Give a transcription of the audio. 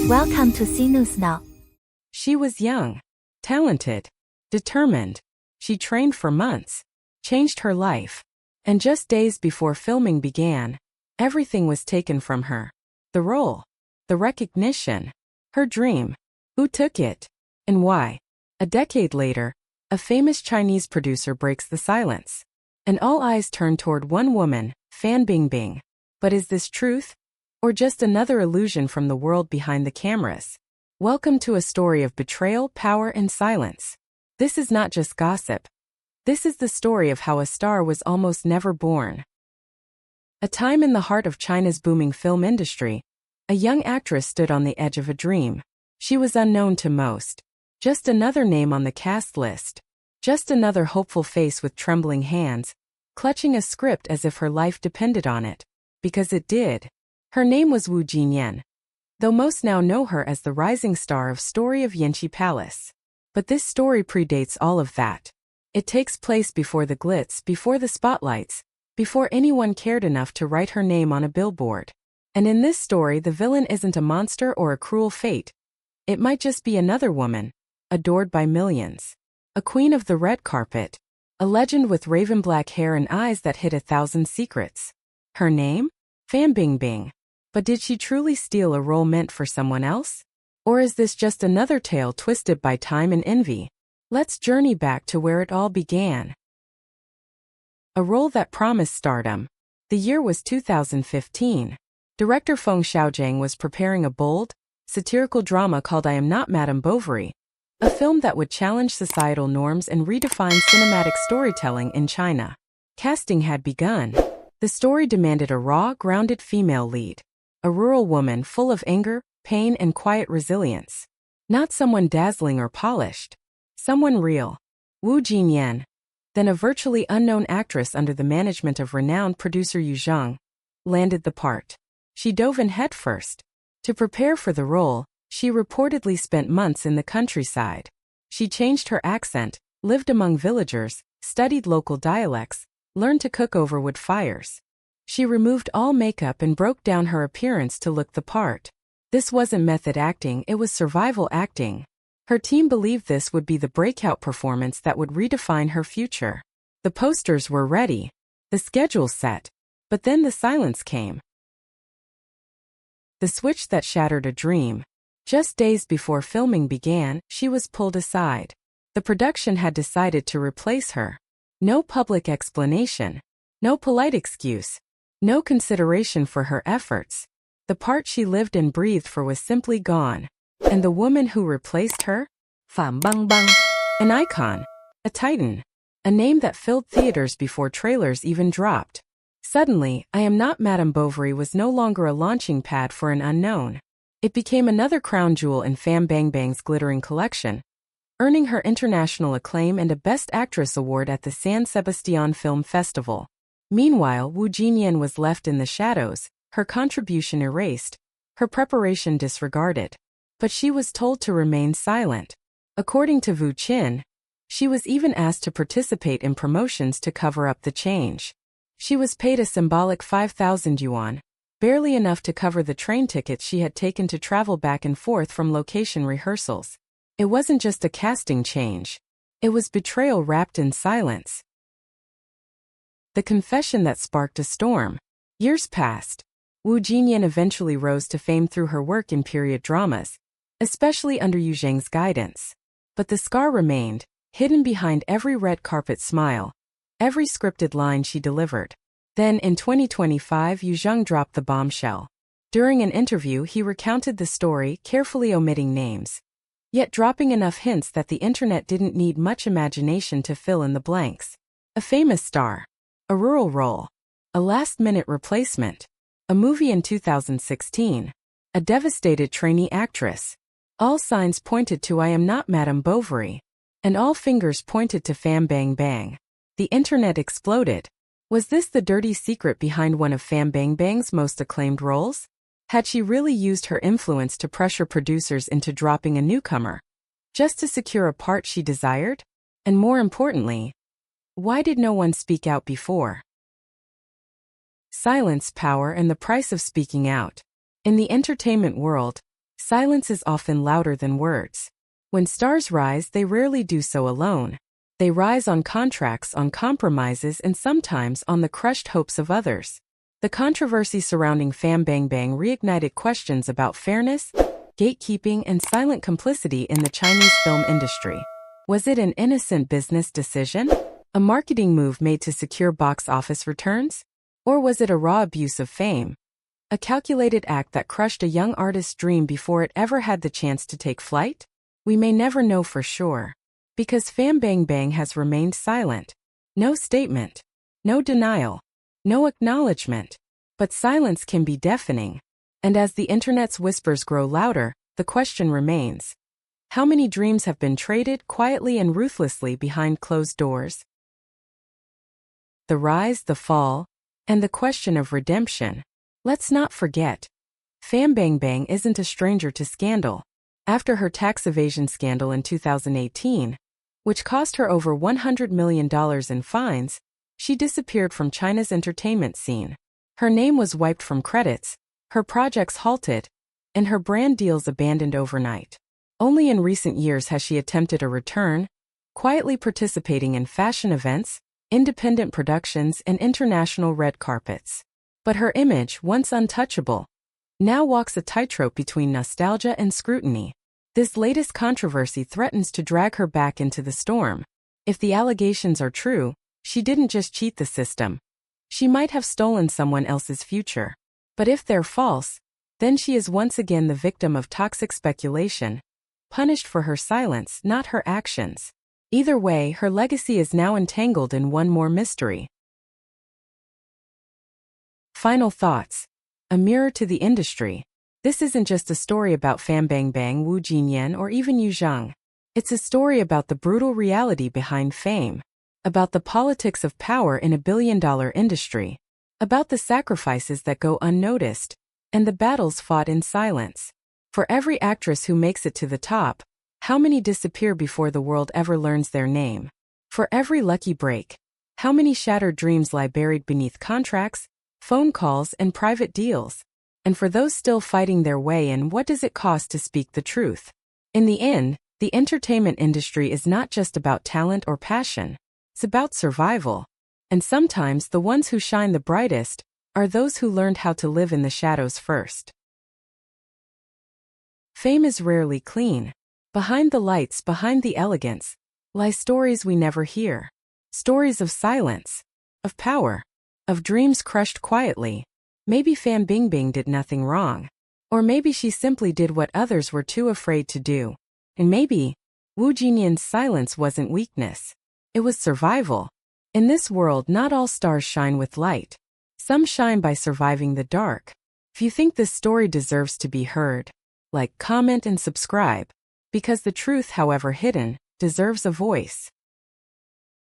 Welcome to C News Now. She was young, talented, determined. She trained for months, changed her life, and just days before filming began, everything was taken from her. The role, the recognition, her dream. Who took it, and why? A decade later, a famous Chinese producer breaks the silence, and all eyes turn toward one woman, Fan Bingbing. But is this truth, or just another illusion from the world behind the cameras? Welcome to a story of betrayal, power, and silence. This is not just gossip. This is the story of how a star was almost never born. A time in the heart of China's booming film industry, a young actress stood on the edge of a dream. She was unknown to most. Just another name on the cast list. Just another hopeful face with trembling hands, clutching a script as if her life depended on it. Because it did. Her name was Wu Jinyan, though most now know her as the rising star of Story of Yanqi Palace. But this story predates all of that. It takes place before the glitz, before the spotlights, before anyone cared enough to write her name on a billboard. And in this story, the villain isn't a monster or a cruel fate. It might just be another woman, adored by millions. A queen of the red carpet. A legend with raven black hair and eyes that hid 1,000 secrets. Her name? Fan Bingbing. But did she truly steal a role meant for someone else? Or is this just another tale twisted by time and envy? Let's journey back to where it all began. A role that promised stardom. The year was 2015. Director Feng Xiaojing was preparing a bold, satirical drama called I Am Not Madame Bovary, a film that would challenge societal norms and redefine cinematic storytelling in China. Casting had begun. The story demanded a raw, grounded female lead. A rural woman full of anger, pain, and quiet resilience. Not someone dazzling or polished. Someone real. Wu Jinyan. Then a virtually unknown actress under the management of renowned producer Yu Zheng landed the part. She dove in headfirst. To prepare for the role, she reportedly spent months in the countryside. She changed her accent, lived among villagers, studied local dialects, learned to cook over wood fires. She removed all makeup and broke down her appearance to look the part. This wasn't method acting, it was survival acting. Her team believed this would be the breakout performance that would redefine her future. The posters were ready. The schedule set. But then the silence came. The switch that shattered a dream. Just days before filming began, she was pulled aside. The production had decided to replace her. No public explanation. No polite excuse. No consideration for her efforts. The part she lived and breathed for was simply gone. And the woman who replaced her? Fan Bingbing. An icon. A titan. A name that filled theaters before trailers even dropped. Suddenly, I Am Not Madame Bovary was no longer a launching pad for an unknown. It became another crown jewel in Fan Bingbing's glittering collection, earning her international acclaim and a Best Actress award at the San Sebastian Film Festival. Meanwhile, Wu Jinyan was left in the shadows, her contribution erased, her preparation disregarded. But she was told to remain silent. According to Wu Jinyan, she was even asked to participate in promotions to cover up the change. She was paid a symbolic 5,000 yuan, barely enough to cover the train tickets she had taken to travel back and forth from location rehearsals. It wasn't just a casting change. It was betrayal wrapped in silence. The confession that sparked a storm. Years passed. Wu Jinyan eventually rose to fame through her work in period dramas, especially under Yu Zheng's guidance. But the scar remained, hidden behind every red carpet smile, every scripted line she delivered. Then, in 2025, Yu Zheng dropped the bombshell. During an interview, he recounted the story, carefully omitting names, yet dropping enough hints that the internet didn't need much imagination to fill in the blanks. A famous star. A rural role. A last-minute replacement. A movie in 2016. A devastated trainee actress. All signs pointed to I Am Not Madame Bovary. And all fingers pointed to Fan Bingbing. The internet exploded. Was this the dirty secret behind one of Fan Bingbing's most acclaimed roles? Had she really used her influence to pressure producers into dropping a newcomer, just to secure a part she desired? And more importantly, why did no one speak out before? Silence, power, and the price of speaking out. In the entertainment world, Silence is often louder than words. When stars rise, they rarely do so alone. They rise on contracts, on compromises, and sometimes on the crushed hopes of others. The controversy surrounding Fan Bingbing reignited questions about fairness, gatekeeping, and silent complicity in the Chinese film industry. Was it an innocent business decision? A marketing move made to secure box office returns? Or was it a raw abuse of fame? A calculated act that crushed a young artist's dream before it ever had the chance to take flight? We may never know for sure. Because Fan Bingbing has remained silent. No statement. No denial. No acknowledgement. But silence can be deafening. And as the internet's whispers grow louder, the question remains. How many dreams have been traded quietly and ruthlessly behind closed doors? The rise, the fall, and the question of redemption. Let's not forget. Fan Bingbing isn't a stranger to scandal. After her tax evasion scandal in 2018, which cost her over $100 million in fines, she disappeared from China's entertainment scene. Her name was wiped from credits, her projects halted, and her brand deals abandoned overnight. Only in recent years has she attempted a return, quietly participating in fashion events, independent productions, and international red carpets. But her image, once untouchable, now walks a tightrope between nostalgia and scrutiny. This latest controversy threatens to drag her back into the storm. If the allegations are true, she didn't just cheat the system. She might have stolen someone else's future. But if they're false, then she is once again the victim of toxic speculation, punished for her silence, not her actions. Either way, her legacy is now entangled in one more mystery. Final thoughts. A mirror to the industry. This isn't just a story about Fan Bingbing, Wu Jinyan, or even Yu Zheng. It's a story about the brutal reality behind fame, about the politics of power in a billion-dollar industry, about the sacrifices that go unnoticed, and the battles fought in silence. For every actress who makes it to the top, how many disappear before the world ever learns their name? For every lucky break, how many shattered dreams lie buried beneath contracts, phone calls, and private deals? And for those still fighting their way in, what does it cost to speak the truth? In the end, the entertainment industry is not just about talent or passion. It's about survival. And sometimes the ones who shine the brightest are those who learned how to live in the shadows first. Fame is rarely clean. Behind the lights, behind the elegance, lie stories we never hear. Stories of silence, of power, of dreams crushed quietly. Maybe Fan Bingbing did nothing wrong. Or maybe she simply did what others were too afraid to do. And maybe Wu Jinyan's silence wasn't weakness. It was survival. In this world, not all stars shine with light. Some shine by surviving the dark. If you think this story deserves to be heard, like, comment, and subscribe. Because the truth, however hidden, deserves a voice.